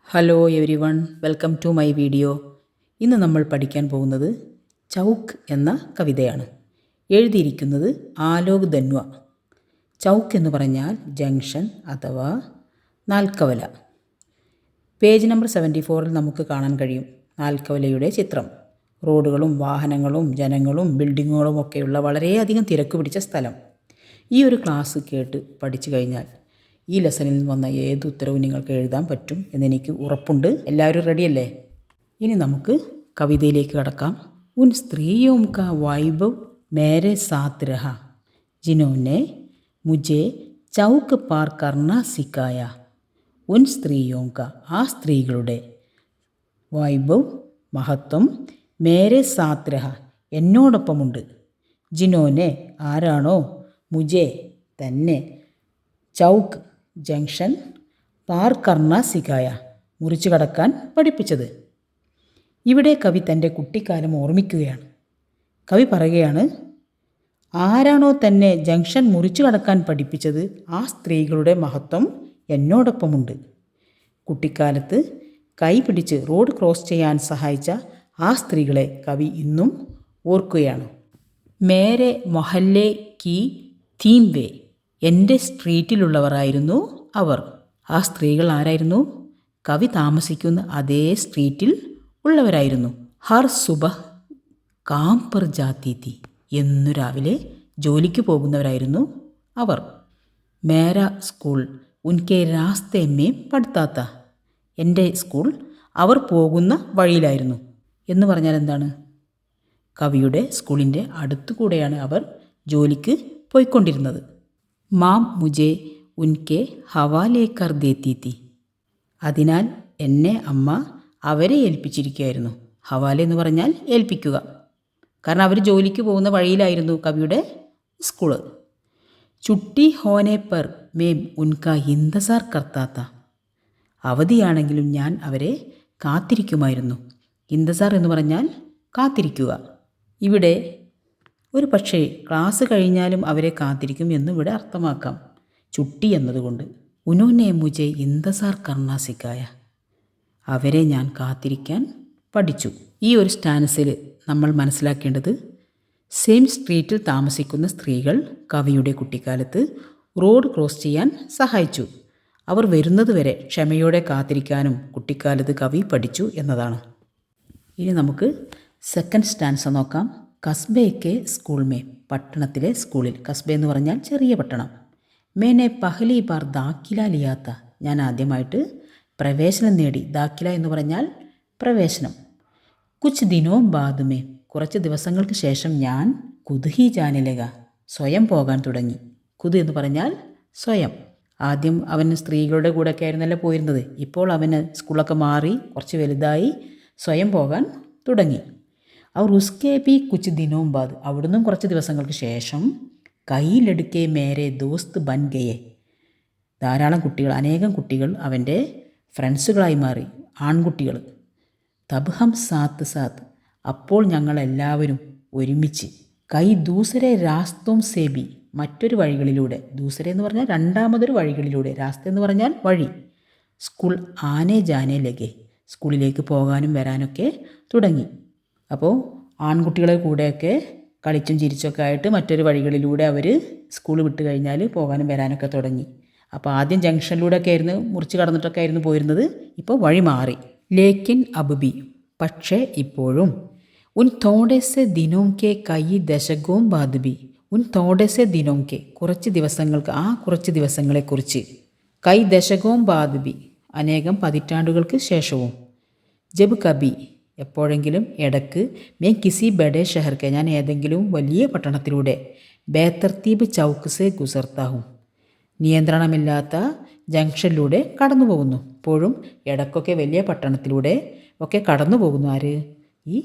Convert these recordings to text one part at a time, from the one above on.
Hello everyone, welcome to my video. ഇന്ന് നമ്മൾ പഠിക്കാൻ പോകുന്നത് ചൗക്ക് എന്ന കവിതയാണ്. എഴുതിയിരിക്കുന്നത് ആലോക് ധന്വ. ചൗക്ക് എന്ന് പറഞ്ഞാൽ ജംഗ്ഷൻ അഥവാ നാൽക്കവല. പേജ് നമ്പർ 74 നമുക്ക് കാണാൻ കഴിയും നാൽക്കവലയുടെ ചിത്രം. റോഡുകളും വാഹനങ്ങളും ജനങ്ങളും ബിൽഡിങ്ങുകളും ഒക്കെയുള്ള വളരെയധികം തിരക്ക് പിടിച്ച സ്ഥലം. ഈ ഒരു ക്ലാസ് കേട്ട് പഠിച്ചു കഴിഞ്ഞാൽ ഈ ലെസണിൽ നിന്ന് വന്ന ഏത് ഉത്തരവും നിങ്ങൾക്ക് എഴുതാൻ പറ്റും എന്നെനിക്ക് ഉറപ്പുണ്ട്. എല്ലാവരും റെഡിയല്ലേ? ഇനി നമുക്ക് കവിതയിലേക്ക് കടക്കാം. ഉൻ സ്ത്രീയോം കാ വൈഭവ് മേരെ സാത്ത് രഹ, ജിനോനെ മുझे ചൗക്ക് പാർ കർണ സിക്കായ. ഉൻ സ്ത്രീയോം കാ, ആ സ്ത്രീകളുടെ, വൈഭവ് മഹത്വം, മേരെ സാത്ത് രഹ എന്നോടൊപ്പമുണ്ട്, ജിനോനെ ആരാണോ, മുझे തന്നെ, ചൗക്ക് ജംഗ്ഷൻ, പാർ കർണ സിഖായ മുറിച്ചു കടക്കാൻ പഠിപ്പിച്ചത്. ഇവിടെ കവി തൻ്റെ കുട്ടിക്കാലം ഓർമ്മിക്കുകയാണ്. കവി പറയുകയാണ്, ആരാണോ തന്നെ ജംഗ്ഷൻ മുറിച്ചു കടക്കാൻ പഠിപ്പിച്ചത് ആ സ്ത്രീകളുടെ മഹത്വം എന്നോടൊപ്പമുണ്ട്. കുട്ടിക്കാലത്ത് കൈ പിടിച്ച് റോഡ് ക്രോസ് ചെയ്യാൻ സഹായിച്ച ആ സ്ത്രീകളെ കവി ഇന്നും ഓർക്കുകയാണ്. മേരെ മൊഹല്ലെ കി തീം വേ, എൻ്റെ സ്ട്രീറ്റിലുള്ളവരായിരുന്നു അവർ. ആ സ്ത്രീകൾ ആരായിരുന്നു? കവി താമസിക്കുന്ന അതേ സ്ട്രീറ്റിൽ ഉള്ളവരായിരുന്നു. ഹർ സുബഹ് കാം പർ ജാത്തി തി, എന്നു രാവിലെ ജോലിക്ക് പോകുന്നവരായിരുന്നു അവർ. മേര സ്കൂൾ ഉൻകെ രാസ്തേ മേ പഠിത്താത്ത, എൻ്റെ സ്കൂൾ അവർ പോകുന്ന വഴിയിലായിരുന്നു. എന്ന് പറഞ്ഞാൽ എന്താണ്? കവിയുടെ സ്കൂളിൻ്റെ അടുത്തുകൂടെയാണ് അവർ ജോലിക്ക് പോയിക്കൊണ്ടിരുന്നത്. മാം മുझे ഉൻകെ ഹവാലേ കർ ദേത്തി തി, അതിനാൽ എന്നെ അമ്മ അവരെ ഏൽപ്പിച്ചിരിക്കുകയായിരുന്നു. ഹവാല എന്ന് പറഞ്ഞാൽ ഏൽപ്പിക്കുക. കാരണം അവർ ജോലിക്ക് പോകുന്ന വഴിയിലായിരുന്നു കവിയുടെ സ്കൂള്. ചുട്ടി ഹോനെ പർ മേം ഉൻകാ ഇന്തസാർ കർത്താത്ത, അവധിയാണെങ്കിലും ഞാൻ അവരെ കാത്തിരിക്കുമായിരുന്നു. ഇന്തസാർ എന്ന് പറഞ്ഞാൽ കാത്തിരിക്കുക. ഇവിടെ ഒരു പക്ഷേ ക്ലാസ് കഴിഞ്ഞാലും അവരെ കാത്തിരിക്കും എന്നിവിടെ അർത്ഥമാക്കാം, ചുട്ടി എന്നതുകൊണ്ട്. ഉനോനെ മുझे ഇന്തസാർ കർണ സിക്കായ, അവരെ ഞാൻ കാത്തിരിക്കാൻ പഠിച്ചു. ഈ ഒരു സ്റ്റാൻസിൽ നമ്മൾ മനസ്സിലാക്കേണ്ടത്, സെയിം സ്ട്രീറ്റിൽ താമസിക്കുന്ന സ്ത്രീകൾ കവിയുടെ കുട്ടിക്കാലത്ത് റോഡ് ക്രോസ് ചെയ്യാൻ സഹായിച്ചു. അവർ വരുന്നതുവരെ ക്ഷമയോടെ കാത്തിരിക്കാനും കുട്ടിക്കാലത്ത് കവി പഠിച്ചു എന്നതാണ്. ഇനി നമുക്ക് സെക്കൻഡ് സ്റ്റാൻസ നോക്കാം. കസ്ബെ കെ സ്കൂൾ മേ, പട്ടണത്തിലെ സ്കൂളിൽ. കസ്ബെ എന്ന് പറഞ്ഞാൽ ചെറിയ പട്ടണം. മേനെ പഹലി ബാർ ദാഖില ലിയാത്ത, ഞാൻ ആദ്യമായിട്ട് പ്രവേശനം നേടി. ദാഖില എന്ന് പറഞ്ഞാൽ പ്രവേശനം. കുച്ച് ദിനോ ബാദ് മേ, കുറച്ച് ദിവസങ്ങൾക്ക് ശേഷം ഞാൻ കുദ്ഹി ജാനെ ലഗ, സ്വയം പോകാൻ തുടങ്ങി. കുത് എന്ന് പറഞ്ഞാൽ സ്വയം. ആദ്യം അവൻ സ്ത്രീകളുടെ കൂടെയൊക്കെ ആയിരുന്നല്ലോ പോയിരുന്നത്. ഇപ്പോൾ അവന് സ്കൂളൊക്കെ മാറി കുറച്ച് വലുതായി സ്വയം പോകാൻ തുടങ്ങി. അവർ ഉസ്കെ ബി കുച്ച് ദിനോം ബാദ്, അവിടുന്ന് കുറച്ച് ദിവസങ്ങൾക്ക് ശേഷം കയ്യിലെടുക്കെ മേരെ ദോസ്ത് ബൻ ഗയെ, ധാരാളം കുട്ടികൾ, അനേകം കുട്ടികൾ അവൻ്റെ ഫ്രണ്ട്സുകളായി മാറി, ആൺകുട്ടികൾ. തബ് ഹം സാത്ത് സാത്ത്, അപ്പോൾ ഞങ്ങളെല്ലാവരും ഒരുമിച്ച്. കൈ ദൂസരെ രാസ്തോം സേബി, മറ്റൊരു വഴികളിലൂടെ. ദൂസര എന്ന് പറഞ്ഞാൽ രണ്ടാമതൊരു വഴികളിലൂടെ. രാസ്ത എന്ന് പറഞ്ഞാൽ വഴി. സ്കൂൾ ആനെ ജാനെ ലഗെ, സ്കൂളിലേക്ക് പോകാനും വരാനൊക്കെ തുടങ്ങി. അപ്പോൾ ആൺകുട്ടികളെ കൂടെയൊക്കെ കളിച്ചും ചിരിച്ചൊക്കെ ആയിട്ട് മറ്റൊരു വഴികളിലൂടെ അവർ സ്കൂൾ വിട്ട് കഴിഞ്ഞാൽ പോകാനും വരാനൊക്കെ തുടങ്ങി. അപ്പോൾ ആദ്യം ജംഗ്ഷനിലൂടെയൊക്കെ ആയിരുന്നു മുറിച്ച് കടന്നിട്ടൊക്കെ ആയിരുന്നു പോയിരുന്നത്. ഇപ്പോൾ വഴി മാറി. ലേക്കിൻ അബ്ബി, പക്ഷേ ഇപ്പോഴും. ഉൻ തോടെസെ ദിനോംകെ കൈ ദശകവും ബാദ്ബി, ഉൻ തോടെസെ ദിനോംകെ, കുറച്ച് ദിവസങ്ങൾക്ക്, ആ കുറച്ച് ദിവസങ്ങളെക്കുറിച്ച്. കൈ ദശകവും ബാദ്ബി, അനേകം പതിറ്റാണ്ടുകൾക്ക് ശേഷവും. ജബ് കബി, എപ്പോഴെങ്കിലും, ഇടക്ക്, മേ കിസി ബഡേ ഷഹർക്ക്, ഞാൻ ഏതെങ്കിലും വലിയ പട്ടണത്തിലൂടെ, ബേതർത്തീബ് ചൗക്ക് സെ ഗുസർത്താഹും, നിയന്ത്രണമില്ലാത്ത ജംഗ്ഷനിലൂടെ കടന്നു പോകുന്നു. ഇപ്പോഴും ഇടക്കൊക്കെ വലിയ പട്ടണത്തിലൂടെ ഒക്കെ കടന്നു പോകുന്നു. ആര്? ഈ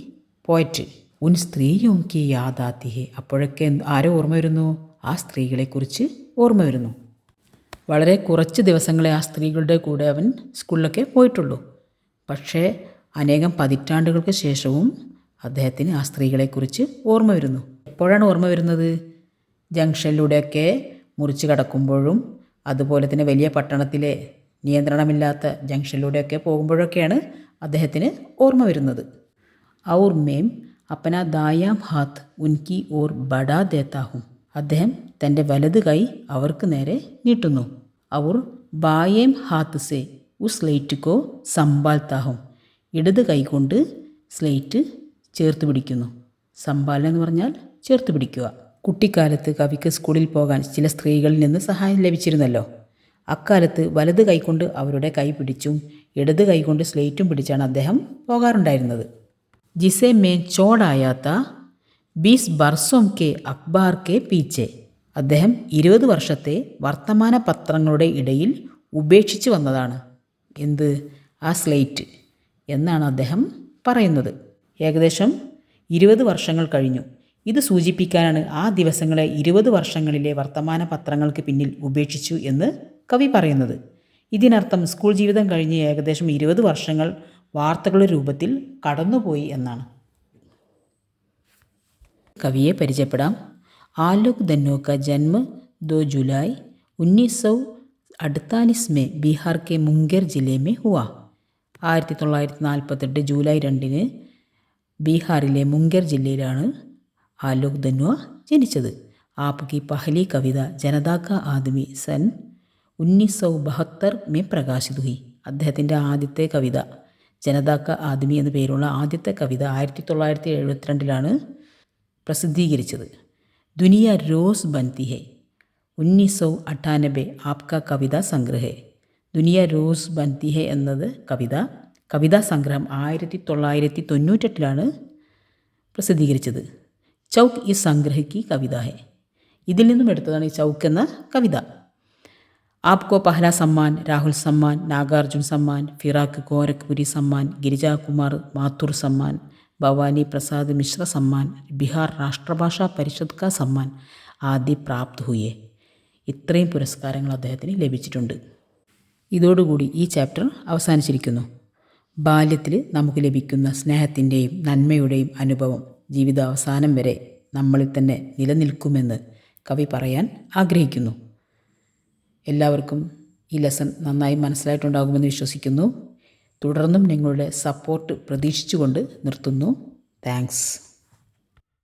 പോയറ്റ്. ഉൻ സ്ത്രീയും കി യാദാത്തിഹെ, അപ്പോഴൊക്കെ ആരോ ഓർമ്മ വരുന്നു? ആ സ്ത്രീകളെക്കുറിച്ച് ഓർമ്മ വരുന്നു. വളരെ കുറച്ച് ദിവസങ്ങളെ ആ സ്ത്രീകളുടെ കൂടെ അവൻ സ്കൂളിലൊക്കെ പോയിട്ടുള്ളൂ. പക്ഷേ അനേകം പതിറ്റാണ്ടുകൾക്ക് ശേഷവും അദ്ദേഹത്തിന് ആ സ്ത്രീകളെക്കുറിച്ച് ഓർമ്മ വരുന്നു. എപ്പോഴാണ് ഓർമ്മ വരുന്നത്? ജംഗ്ഷനിലൂടെയൊക്കെ മുറിച്ച് കടക്കുമ്പോഴും അതുപോലെ തന്നെ വലിയ പട്ടണത്തിലെ നിയന്ത്രണമില്ലാത്ത ജംഗ്ഷനിലൂടെയൊക്കെ പോകുമ്പോഴൊക്കെയാണ് അദ്ദേഹത്തിന് ഓർമ്മ വരുന്നത്. ഔർ മേം അപ്പന ദായാം ഹാത്ത് ഉൻകി ഓർ ബഡാ ദേത്താ ഹും. അദ്ദേഹം തൻ്റെ വലത് കൈ അവർക്ക് നേരെ നീട്ടുന്നു. ഔർ ബായേം ഹാത്ത് സെ ഉസ് സ്ലേറ്റ് കോ സംഭാൽത്താ ഹും. ഇടത് കൈ കൊണ്ട് സ്ലേറ്റ് ചേർത്ത് പിടിക്കുന്നു. സംഭാലന എന്ന് പറഞ്ഞാൽ ചേർത്ത് പിടിക്കുക. കുട്ടിക്കാലത്ത് കവിക്ക് സ്കൂളിൽ പോകാൻ ചില സ്ത്രീകളിൽ നിന്ന് സഹായം ലഭിച്ചിരുന്നല്ലോ. അക്കാലത്ത് വലത് കൈകൊണ്ട് അവരുടെ കൈ പിടിച്ചും ഇടത് കൈകൊണ്ട് സ്ലേറ്റും പിടിച്ചാണ് അദ്ദേഹം പോകാറുണ്ടായിരുന്നത്. ജിസെ മേ ചോടായാത്ത 20 ബർസോം കെ അഖ്ബാർ കെ പീച്ചെ. അദ്ദേഹം 20 വർഷത്തെ വർത്തമാന പത്രങ്ങളുടെ ഇടയിൽ ഉപേക്ഷിച്ച് വന്നതാണ്. എന്ത്? ആ സ്ലേറ്റ് എന്നാണ് അദ്ദേഹം പറയുന്നത്. ഏകദേശം 20 വർഷങ്ങൾ കഴിഞ്ഞു. ഇത് സൂചിപ്പിക്കാനാണ് ആ ദിവസങ്ങളെ 20 വർഷങ്ങളിലെ വർത്തമാന പത്രങ്ങൾക്ക് പിന്നിൽ ഉപേക്ഷിച്ചു എന്ന് കവി പറയുന്നത്. ഇതിനർത്ഥം സ്കൂൾ ജീവിതം കഴിഞ്ഞ് ഏകദേശം 20 വർഷങ്ങൾ വാർത്തകളുടെ രൂപത്തിൽ കടന്നുപോയി എന്നാണ്. കവിയെ പരിചയപ്പെടാം. ആലോക് ദന്നോ का जन्म 2 जुलाई 1948 में ബീഹാർ के മുംഗേർ ജില്ലേ में हुआ. 1948 ജൂലൈ 2 ബീഹാറിലെ മുംഗേർ ജില്ലയിലാണ് ആലോക് ദന്വ ജനിച്ചത്. ആപ്കി പഹലി കവിത ജനതാ കാ ആദ്മി സൻ 1972 में പ്രകാശിത് ഹുയി. അദ്ദേഹത്തിൻ്റെ ആദ്യത്തെ കവിത ജനതാ കാ ആദ്മി എന്ന പേരുള്ള ആദ്യത്തെ കവിത 1972 പ്രസിദ്ധീകരിച്ചത്. ദുനിയ റോസ് ബൻതി ഹെ 1998 ആപ്ക കവിതാ സംഗ്രഹ. ദുനിയ റോസ് ബൻതി ഹെ എന്നത് കവിതാ സംഗ്രഹം 1998 പ്രസിദ്ധീകരിച്ചത്. ചൗക്ക് ഈ സംഗ്രഹയ്ക്ക് കവിത ഹെ. ഇതിൽ നിന്നും എടുത്തതാണ് ഈ ചൗക്ക് എന്ന കവിത. ആപ്കോ പഹല സമ്മാൻ, രാഹുൽ സമ്മാൻ, നാഗാർജുൻ സമ്മാൻ, ഫിറാക്ക് ഗോരഖ്പുരി സമ്മാൻ, ഗിരിജാകുമാർ മാഥുർ സമ്മാൻ, ഭവാനി പ്രസാദ് മിശ്ര സമ്മാൻ, ബിഹാർ രാഷ്ട്രഭാഷാ പരിഷത്ത് കാ സമ്മാൻ ആദി പ്രാപ്ത് ഹുയെ. ഇത്രയും പുരസ്കാരങ്ങൾ അദ്ദേഹത്തിന് ലഭിച്ചിട്ടുണ്ട്. ഇതോടുകൂടി ഈ ചാപ്റ്റർ അവസാനിച്ചിരിക്കുന്നു. ബാല്യത്തിൽ നമുക്ക് ലഭിക്കുന്ന സ്നേഹത്തിൻ്റെയും നന്മയുടെയും അനുഭവം ജീവിതാവസാനം വരെ നമ്മളിൽ തന്നെ നിലനിൽക്കുമെന്ന് കവി പറയാൻ ആഗ്രഹിക്കുന്നു. എല്ലാവർക്കും ഈ ലെസൺ നന്നായി മനസ്സിലായിട്ടുണ്ടാകുമെന്ന് വിശ്വസിക്കുന്നു. തുടർന്നും നിങ്ങളുടെ സപ്പോർട്ട് പ്രതീക്ഷിച്ചുകൊണ്ട് നിർത്തുന്നു. താങ്ക്സ്.